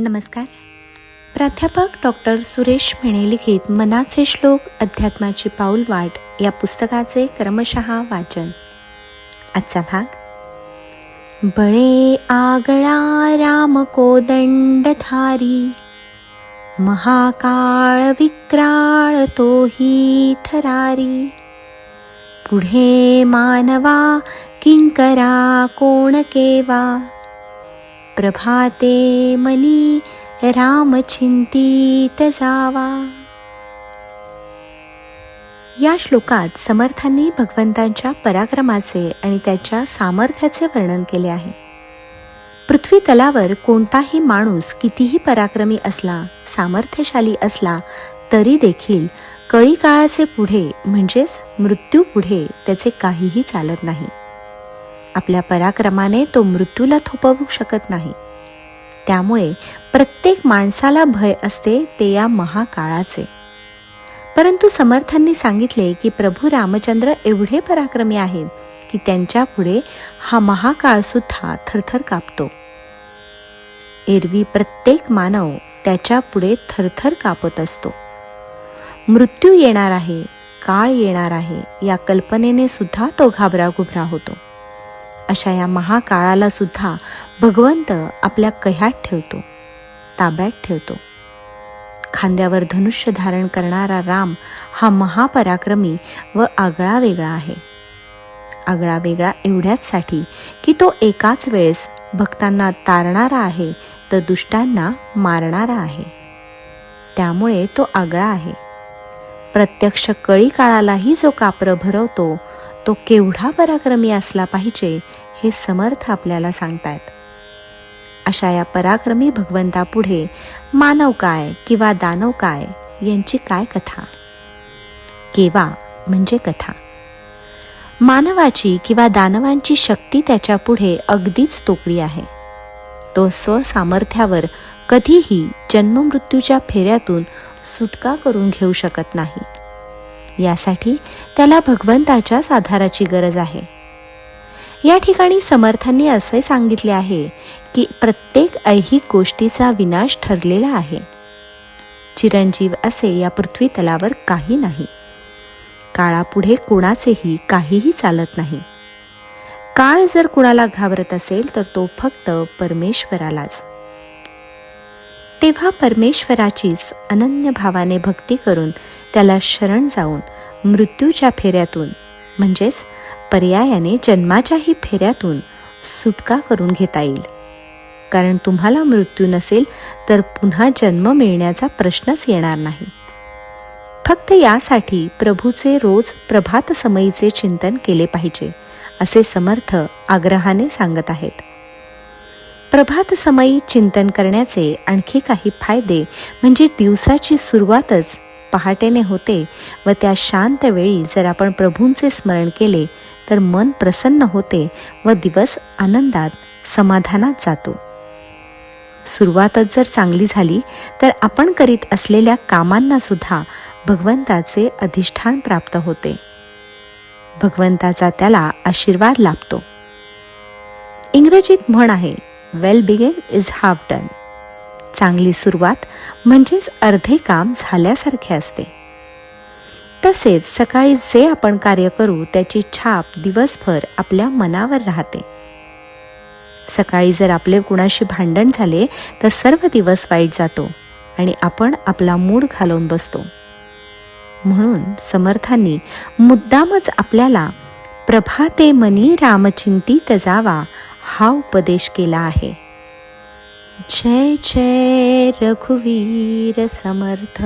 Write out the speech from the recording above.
नमस्कार. प्राध्यापक डॉक्टर सुरेश मेणे लिखित मनाचे श्लोक अध्यात्माची पाऊलवाट या पुस्तकाचे क्रमशः वाचन. आजचा भाग. बळे आगळा राम कोदंडधारी, महाकाळ विक्राळ तोही थरारी. पुढे मानवा किंकरा कोण केवा, प्रभाते मनी राम चिंतित जावा. या श्लोकात समर्थांनी भगवंतांच्या पराक्रमाचे आणि त्याच्या सामर्थ्याचे वर्णन केले आहे. पृथ्वी तलावर कोणताही माणूस कितीही पराक्रमी असला, सामर्थ्यशाली असला तरी देखील कळी काळाचे पुढे म्हणजेच मृत्यू पुढे त्याचे काहीही चालत नाही. आपल्या पराक्रमाने तो मृत्यूला थोपवू शकत नाही. त्यामुळे प्रत्येक माणसाला भय असते ते या महाकाळाचे. परंतु समर्थांनी सांगितले की प्रभू रामचंद्र एवढे पराक्रमी आहेत की त्यांच्या पुढे हा महाकाळ सुद्धा थरथर कापतो. एरवी प्रत्येक मानव त्याच्या पुढे थरथर कापत असतो. मृत्यू येणार आहे, काळ येणार आहे या कल्पनेने सुद्धा तो घाबराघुबरा होतो. अशा या महाकाळाला सुद्धा भगवंत आपल्या कह्यात ठेवतो, ताब्यात ठेवतो. खांद्यावर धनुष्य धारण करणारा राम हा महापराक्रमी व आगळा वेगळा आहे. आगळा वेगळा एवढ्याचसाठी की तो एकाच वेळेस भक्तांना तारणारा आहे तर दुष्टांना मारणारा आहे. त्यामुळे तो आगळा आहे. प्रत्यक्ष कळी काळालाही जो कापरं भरवतो तो केवढा पराक्रमी असला पाहिजे हे समर्थ आपल्याला सांगतायत. अशा या पराक्रमी भगवंतापुढे मानव काय किंवा दानव काय यांची काय कथा. केवा म्हणजे कथा. मानवाची किंवा दानवांची शक्ती त्याच्या पुढे अगदीच तोकडी आहे. तो स्वसामर्थ्यावर कधीही जन्ममृत्यूच्या फेऱ्यातून सुटका करून घेऊ शकत नाही. यासाठी त्याला भगवंताच्याच आधाराची गरज आहे. या ठिकाणी समर्थांनी असे सांगितले आहे की प्रत्येक ऐहिक गोष्टीचा विनाश ठरलेला आहे. चिरंजीव असे या पृथ्वी तलावर काही नाही. काळापुढे कोणाचेही काहीही चालत नाही. काळ जर कुणाला घाबरत असेल तर तो फक्त परमेश्वरालाच. तेव्हा परमेश्वराचीच अनन्य भावाने भक्ती करून त्याला शरण जाऊन मृत्यूच्या फेऱ्यातून म्हणजेच पर्यायाने जन्माच्याही फेऱ्यातून सुटका करून घेता येईल. कारण तुम्हाला मृत्यू नसेल तर पुन्हा जन्म मिळण्याचा प्रश्नच येणार नाही. फक्त यासाठी प्रभूचे रोज प्रभात समयीचे चिंतन केले पाहिजे असे समर्थ आग्रहाने सांगत आहेत. प्रभात समयी चिंतन करण्याचे आणखी काही फायदे म्हणजे दिवसाची सुरुवातच पहाटेने होते व त्या शांत वेळी जर आपण प्रभूंचे स्मरण केले तर मन प्रसन्न होते व दिवस आनंदात समाधानात जातो. सुरुवातच जर चांगली झाली तर आपण करीत असलेल्या कामांना सुद्धा भगवंताचे अधिष्ठान प्राप्त होते. भगवंताचा त्याला आशीर्वाद लाभतो. इंग्रजीत म्हण आहे, वेल बिगिन इज हाफ डन. चांगली सुरुवात म्हणजेच अर्धे काम झाल्यासारखे असते. तसेच सकाळी जे आपण कार्य करू त्याची छाप दिवसभर आपल्या मनावर राहते. सकाळी जर आपले कुणाशी भांडण झाले तर सर्व दिवस वाईट जातो आणि आपण आपला मूड घालवून बसतो. म्हणून समर्थांनी मुद्दामच आपल्याला प्रभाते मनी रामचिंतित जावा हा उपदेश केला आहे. जय जय रघुवीर समर्थ.